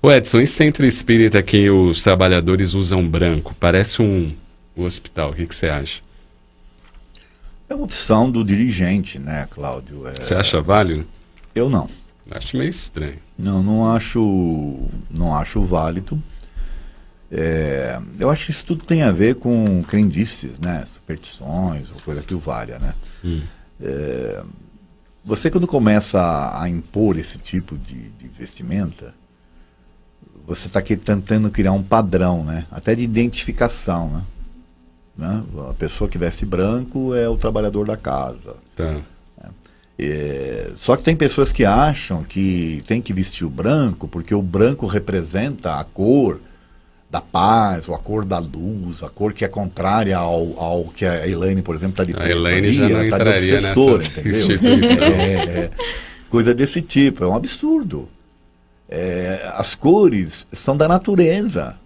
Ô Edson, e centro espírita que os trabalhadores usam branco? Parece um hospital. O que você acha? É uma opção do dirigente, né, Cláudio? Você acha válido? Eu não. Acho meio estranho. Não acho válido. Eu acho que isso tudo tem a ver com crendices, né? Superstições, ou coisa que o valha, né? Você quando começa a impor esse tipo de vestimenta, você está tentando criar um padrão, né? Até de identificação, né? A pessoa que veste branco é o trabalhador da casa. Tá. Só que tem pessoas que acham que tem que vestir o branco porque o branco representa a cor da paz, ou a cor da luz, a cor que é contrária ao que a Elaine, por exemplo, está de preto. A Elaine já não tá entraria nessa instituição. Coisa desse tipo, é um absurdo. As cores são da natureza.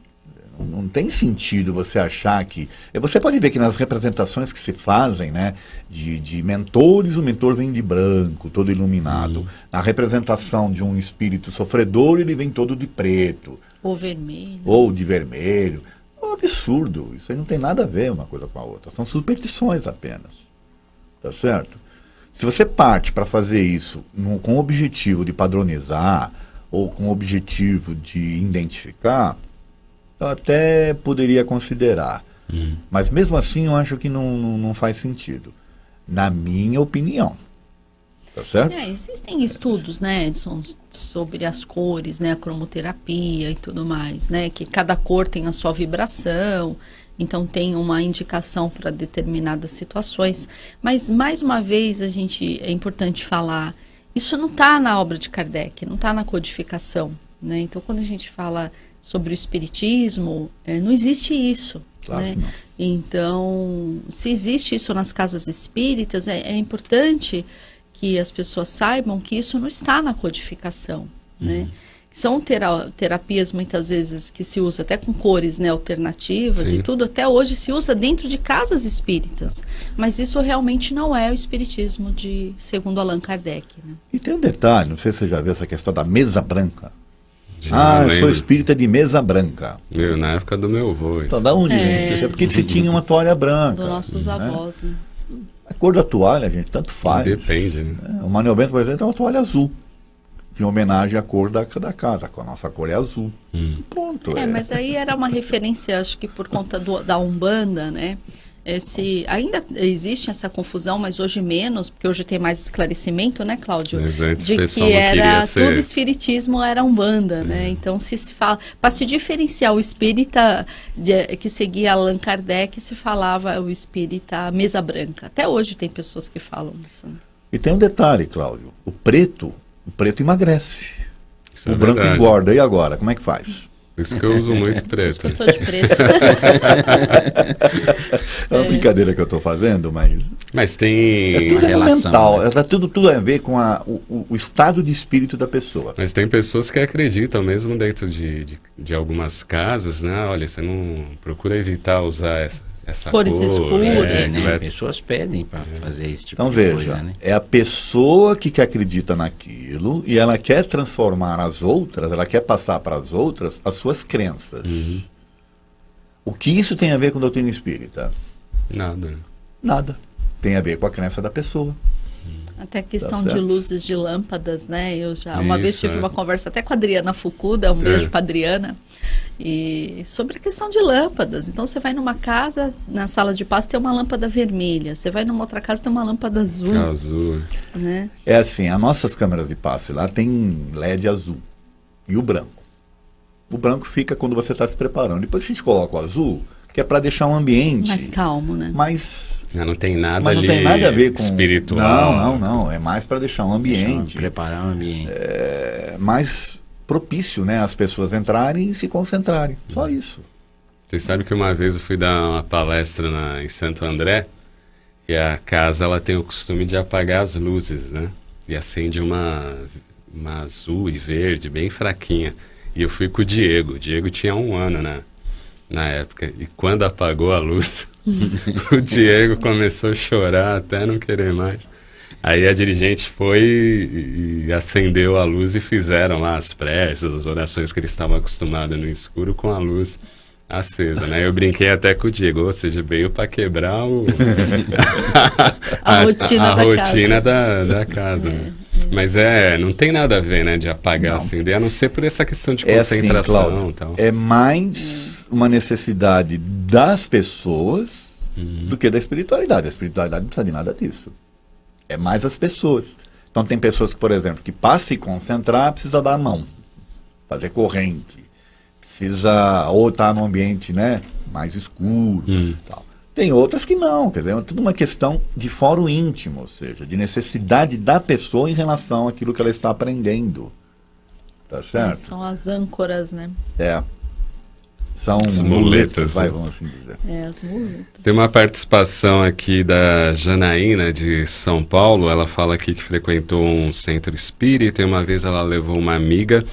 Não tem sentido você achar que... Você pode ver que nas representações que se fazem, né, de mentores, o mentor vem de branco, todo iluminado. Na representação de um espírito sofredor, ele vem todo de preto. Ou vermelho. Ou de vermelho. É um absurdo. Isso aí não tem nada a ver uma coisa com a outra. São superstições apenas. Tá certo? Se você parte para fazer isso com o objetivo de padronizar ou com o objetivo de identificar, eu até poderia considerar. Mas mesmo assim eu acho que não faz sentido. Na minha opinião. Tá certo? Existem estudos, né, Edson, sobre as cores, né, a cromoterapia e tudo mais, né, que cada cor tem a sua vibração, então tem uma indicação para determinadas situações. Mas, mais uma vez, é importante falar, isso não está na obra de Kardec, não está na codificação, né? Então, quando a gente fala sobre o espiritismo, não existe isso. Claro, né? Não. Então, se existe isso nas casas espíritas, é importante que as pessoas saibam que isso não está na codificação, né? São terapias muitas vezes que se usa até com cores, né, alternativas. Sim. E tudo, até hoje se usa dentro de casas espíritas, mas isso realmente não é o espiritismo segundo Allan Kardec, né? E tem um detalhe, não sei se você já viu essa questão da mesa branca. Eu sou espírita de mesa branca. Na época do meu avô. Então, da onde, gente? Isso é porque se tinha uma toalha branca. Dos nossos avós, né? A cor da toalha, gente, tanto faz. Depende, né? O Manuel Bento, por exemplo, tem uma toalha azul. Em homenagem à cor da casa. A nossa cor é azul. Pronto. Mas aí era uma referência, acho que por conta da Umbanda, né? Ainda existe essa confusão, mas hoje menos, porque hoje tem mais esclarecimento, né, Cláudio? De que tudo espiritismo era Umbanda, né? Então se fala, para se diferenciar o espírita que seguia Allan Kardec, se falava o espírita mesa branca. Até hoje tem pessoas que falam isso. Né? E tem um detalhe, Cláudio. O preto emagrece. Isso o branco verdade. Engorda. E agora? Como é que faz? Por isso que eu uso muito preto. Eu sou de preto. É uma brincadeira que eu estou fazendo, mas tem uma relação mental. Né? Tudo a ver com o estado de espírito da pessoa. Mas tem pessoas que acreditam, mesmo dentro de algumas casas, né? Olha, você não procura evitar usar essa cores cor, escuras, né? Pessoas pedem para fazer esse tipo então, de veja, coisa, né? É a pessoa que acredita naquilo e ela quer transformar as outras, ela quer passar para as outras as suas crenças. O que isso tem a ver com doutrina espírita? Nada. Nada. Tem a ver com a crença da pessoa. Até a questão de luzes de lâmpadas, né? Eu já uma vez tive uma conversa até com a Adriana Fukuda, um beijo para Adriana, e sobre a questão de lâmpadas. Então você vai numa casa, na sala de passe tem uma lâmpada vermelha, você vai numa outra casa tem uma lâmpada azul. Azul. Né? É assim, as nossas câmeras de passe lá tem LED azul e o branco. O branco fica quando você está se preparando. Depois a gente coloca o azul, que é para deixar um ambiente mais calmo, né? Não tem nada mas não ali tem nada a ver com espiritual. Não. É mais para deixar um ambiente. Preparar um ambiente. Mais propício, né? As pessoas entrarem e se concentrarem. Só isso. Você sabe que uma vez eu fui dar uma palestra em Santo André e a casa ela tem o costume de apagar as luzes, né? E acende uma azul e verde, bem fraquinha. E eu fui com o Diego. O Diego tinha 1 ano na época. E quando apagou a luz, o Diego começou a chorar até não querer mais. Aí a dirigente foi e acendeu a luz e fizeram lá as preces, as orações que eles estavam acostumados no escuro com a luz acesa, né? Eu brinquei até com o Diego, ou seja, veio para quebrar a rotina da casa. Né? Mas não tem nada a ver, né, de apagar, acender, a não ser por essa questão de concentração. Assim, Cláudio, tal. É mais uma necessidade das pessoas do que da espiritualidade. A espiritualidade não precisa de nada disso. É mais as pessoas. Então tem pessoas que, por exemplo, que para se concentrar precisa dar a mão, fazer corrente, precisa ou estar num ambiente, né, mais escuro, tal. Tem outras que não, quer dizer, é tudo uma questão de fórum íntimo, ou seja, de necessidade da pessoa em relação àquilo que ela está aprendendo. Tá certo? São as âncoras, né? São as muletas, vamos assim dizer. As muletas. Tem uma participação aqui da Janaína, de São Paulo. Ela fala aqui que frequentou um centro espírita e uma vez ela levou uma amiga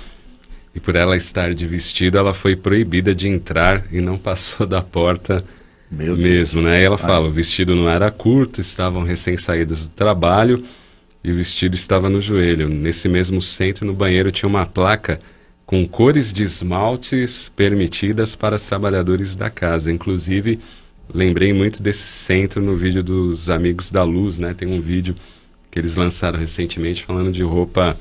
e por ela estar de vestido, ela foi proibida de entrar e não passou da porta mesmo, né? E ela fala, o vestido não era curto, estavam recém-saídas do trabalho e o vestido estava no joelho. Nesse mesmo centro, no banheiro, tinha uma placa com cores de esmaltes permitidas para os trabalhadores da casa. Inclusive, lembrei muito desse centro no vídeo dos Amigos da Luz, né? Tem um vídeo que eles lançaram recentemente falando de roupa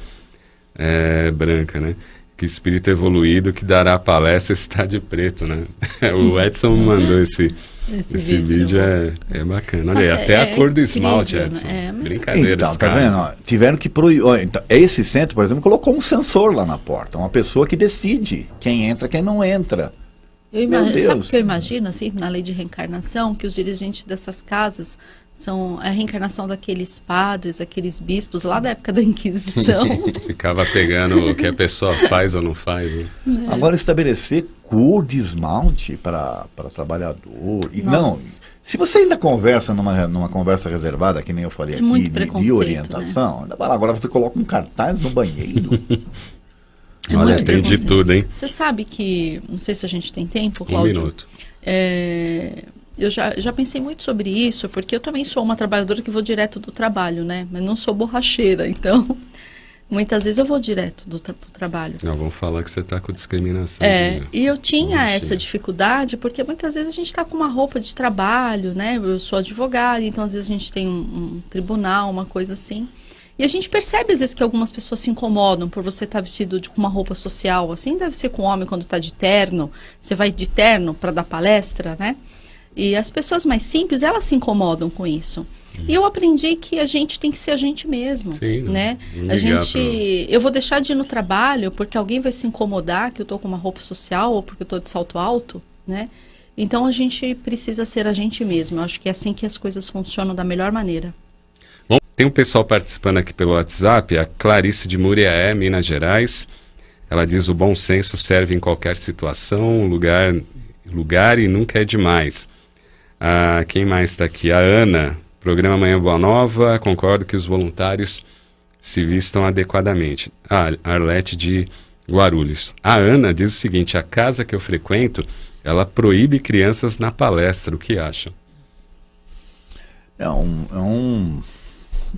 branca, né? Que o espírito evoluído que dará a palestra está de preto, né? O Edson mandou esse vídeo é bacana. Olha, até a cor do esmalte, Edson. Brincadeira. Então, tá vendo? Ó, tiveram que proibir. Então, esse centro, por exemplo, colocou um sensor lá na porta. Uma pessoa que decide quem entra, quem não entra. Sabe o que eu imagino, assim, na lei de reencarnação, que os dirigentes dessas casas são a reencarnação daqueles padres, aqueles bispos lá da época da Inquisição. Ficava pegando o que a pessoa faz ou não faz. Né? Agora, estabelecer cor de esmalte para trabalhador. E não, se você ainda conversa numa conversa reservada, que nem eu falei aqui, de orientação, né? Agora você coloca um cartaz no banheiro. Olha, tem de tudo, hein? Você sabe que, não sei se a gente tem tempo, Cláudio. 1 minuto. Eu já pensei muito sobre isso, porque eu também sou uma trabalhadora que vou direto do trabalho, né? Mas não sou borracheira, então muitas vezes eu vou direto do trabalho. Não, vamos falar que você está com discriminação. E eu tinha essa dificuldade, porque muitas vezes a gente está com uma roupa de trabalho, né? Eu sou advogada, então às vezes a gente tem um tribunal, uma coisa assim. E a gente percebe, às vezes, que algumas pessoas se incomodam por você estar vestido com uma roupa social. Assim deve ser com o homem quando está de terno. Você vai de terno para dar palestra, né? E as pessoas mais simples, elas se incomodam com isso. E eu aprendi que a gente tem que ser a gente mesmo, né? Eu vou deixar de ir no trabalho porque alguém vai se incomodar que eu estou com uma roupa social ou porque eu estou de salto alto, né? Então, a gente precisa ser a gente mesmo. Eu acho que é assim que as coisas funcionam da melhor maneira. Bom, tem um pessoal participando aqui pelo WhatsApp, a Clarice de Muriaé, Minas Gerais. Ela diz: o bom senso serve em qualquer situação, lugar e nunca é demais. Quem mais está aqui? A Ana, programa Manhã Boa Nova, concordo que os voluntários se vistam adequadamente. A Arlete de Guarulhos. A Ana diz o seguinte: a casa que eu frequento, ela proíbe crianças na palestra. O que acham?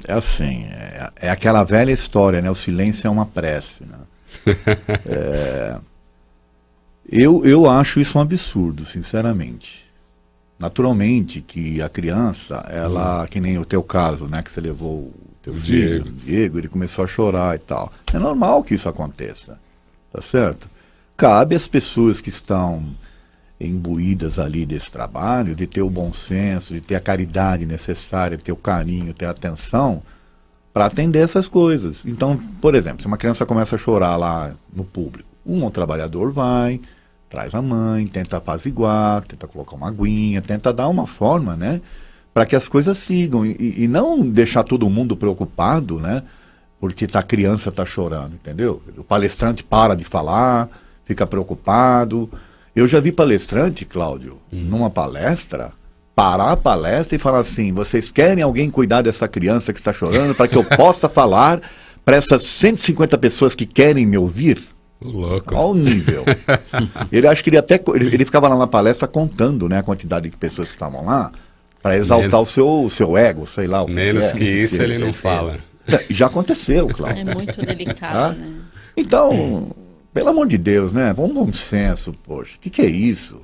É assim, é aquela velha história, né? O silêncio é uma prece, né? Eu acho isso um absurdo, sinceramente. Naturalmente que a criança, ela, que nem o teu caso, né? Que você levou o teu filho, o Diego, ele começou a chorar e tal. É normal que isso aconteça, tá certo? Cabe às pessoas que estão imbuídas ali desse trabalho, de ter o bom senso, de ter a caridade necessária, de ter o carinho, ter a atenção para atender essas coisas. Então, por exemplo, se uma criança começa a chorar lá no público, um trabalhador vai, traz a mãe, tenta apaziguar, tenta colocar uma aguinha, tenta dar uma forma, né, para que as coisas sigam e não deixar todo mundo preocupado, né, porque a criança está chorando, entendeu? O palestrante para de falar, fica preocupado. Eu já vi palestrante, Cláudio, numa palestra, parar a palestra e falar assim: vocês querem alguém cuidar dessa criança que está chorando para que eu possa falar para essas 150 pessoas que querem me ouvir? Louco. Olha o nível. Ele acho que ele ficava lá na palestra contando, né, a quantidade de pessoas que estavam lá, para exaltar o seu ego, sei lá. Menos que isso ele não fala. Já aconteceu, Cláudio. É muito delicado, né? Então, pelo amor de Deus, né? Vamos bom senso, poxa. O que é isso?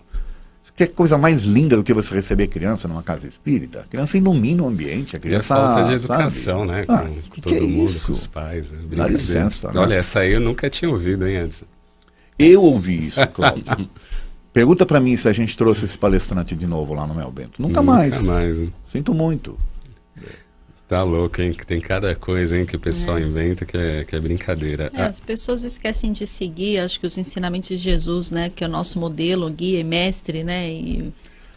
Que coisa mais linda do que você receber criança numa casa espírita? A criança ilumina o ambiente, a criança... E a falta de educação, né? Com todo mundo, isso? com os pais. Né? Dá licença, né? Olha, essa aí eu nunca tinha ouvido, hein, Edson? Eu ouvi isso, Cláudio. Pergunta pra mim se a gente trouxe esse palestrante de novo lá no Mel Bento. Nunca mais. Nunca mais. Hein? Sinto muito. Tá louco, hein? Que tem cada coisa, hein, que o pessoal inventa que é brincadeira. As pessoas esquecem de seguir, acho que os ensinamentos de Jesus, né? Que é o nosso modelo, guia e mestre, né? E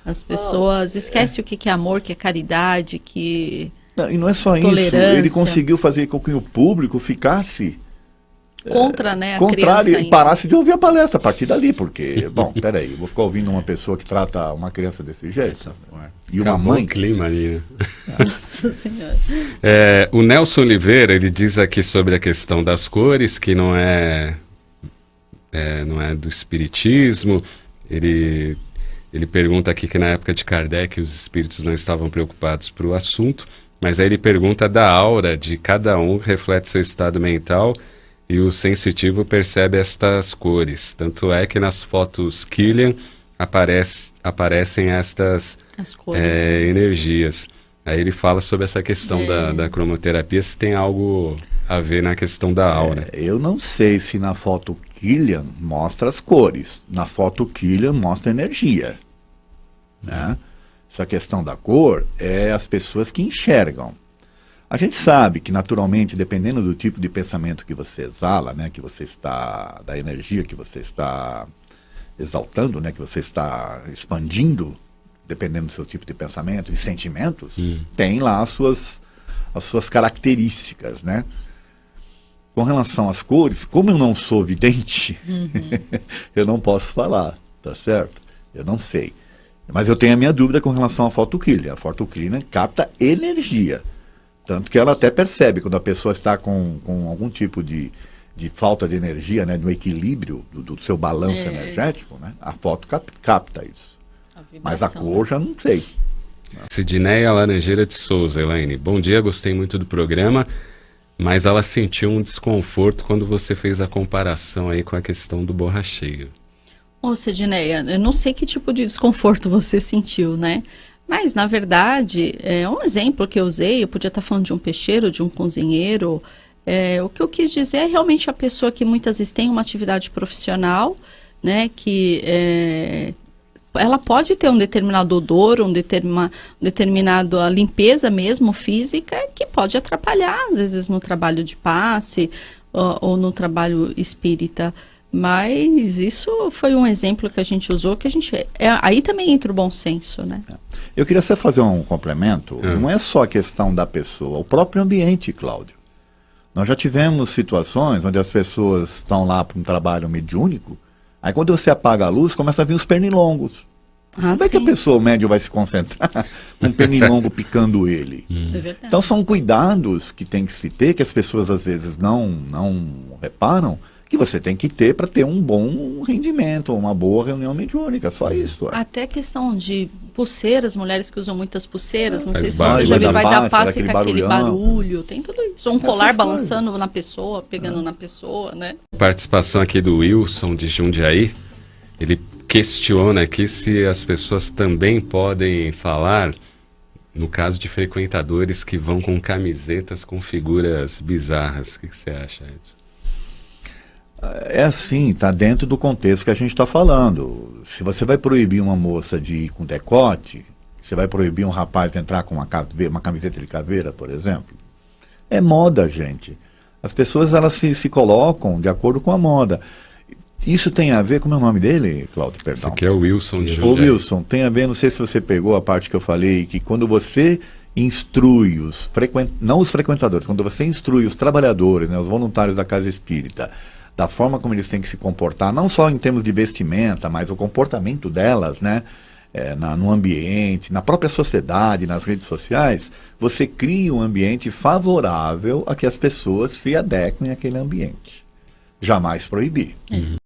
as pessoas esquecem o que é amor, que é caridade, que... Não, e não é só tolerância. isso. Ele conseguiu fazer com que o público ficasse... Contra, né, a contrário, criança e parasse de ouvir a palestra a partir dali, porque, bom, peraí, eu vou ficar ouvindo uma pessoa que trata uma criança desse jeito? E uma Acabou mãe? o clima ali, né? Nossa Senhora. O Nelson Oliveira, ele diz aqui sobre a questão das cores, que não é do espiritismo. Ele pergunta aqui que na época de Kardec os espíritos não estavam preocupados para o assunto, mas aí ele pergunta da aura de cada um, reflete seu estado mental, e o sensitivo percebe estas cores. Tanto é que nas fotos Killian aparecem estas As cores, né? energias. Aí ele fala sobre essa questão da cromoterapia, se tem algo a ver na questão da aura. Eu não sei se na foto Killian mostra as cores. Na foto Killian mostra energia. Né? Essa questão da cor é as pessoas que enxergam. A gente sabe que, naturalmente, dependendo do tipo de pensamento que você exala, né, que você está, da energia que você está exaltando, né, que você está expandindo, dependendo do seu tipo de pensamento e sentimentos, tem lá as suas características, né? Com relação às cores, como eu não sou vidente, eu não posso falar, tá certo? Eu não sei. Mas eu tenho a minha dúvida com relação à foto Killian. A foto Killian capta energia. Tanto que ela até percebe quando a pessoa está com algum tipo de falta de energia, né, no equilíbrio do seu balanço energético, né, a foto capta isso. Mas a cor já não sei. Sidneia Laranjeira de Souza, Elaine. Bom dia, gostei muito do programa, mas ela sentiu um desconforto quando você fez a comparação aí com a questão do borracheiro. Ô, Sidneia, eu não sei que tipo de desconforto você sentiu, né? Mas, na verdade, um exemplo que eu usei, eu podia estar falando de um peixeiro, de um cozinheiro. O que eu quis dizer é realmente a pessoa que muitas vezes tem uma atividade profissional, né, que ela pode ter um determinado odor, determinado a limpeza mesmo física, que pode atrapalhar, às vezes, no trabalho de passe ou no trabalho espírita. Mas isso foi um exemplo que a gente usou, que a gente... aí também entra o bom senso, né? Eu queria só fazer um complemento. Não é só a questão da pessoa, o próprio ambiente, Cláudio. Nós já tivemos situações onde as pessoas estão lá para um trabalho mediúnico, aí quando você apaga a luz, começa a vir os pernilongos. Como é que a pessoa, o médium, vai se concentrar com um pernilongo picando ele? É verdade. Então são cuidados que tem que se ter, que as pessoas às vezes não reparam, que você tem que ter para ter um bom rendimento, uma boa reunião mediúnica, só isso. Até a questão de pulseiras, mulheres que usam muitas pulseiras, não Faz sei se barulho, você já viu, vai dar passe aquele com aquele barulhão. barulho, tem tudo isso. Ou um colar coisas. balançando na pessoa, pegando na pessoa, né? Participação aqui do Wilson de Jundiaí, ele questiona aqui se as pessoas também podem falar, no caso de frequentadores que vão com camisetas com figuras bizarras. O que você acha, Edson? É assim, está dentro do contexto que a gente está falando. Se você vai proibir uma moça de ir com decote, você vai proibir um rapaz de entrar com uma camiseta de caveira, por exemplo. É moda, gente. As pessoas elas se colocam de acordo com a moda. Isso tem a ver, como é o nome dele, Cláudio? Perdão. Esse aqui é o Wilson de Ô Jundiaí. Wilson, tem a ver, não sei se você pegou a parte que eu falei, que quando você instrui não os frequentadores, quando você instrui os trabalhadores, né, os voluntários da casa espírita, da forma como eles têm que se comportar, não só em termos de vestimenta, mas o comportamento delas, né, no ambiente, na própria sociedade, nas redes sociais, você cria um ambiente favorável a que as pessoas se adequem àquele ambiente. Jamais proibir.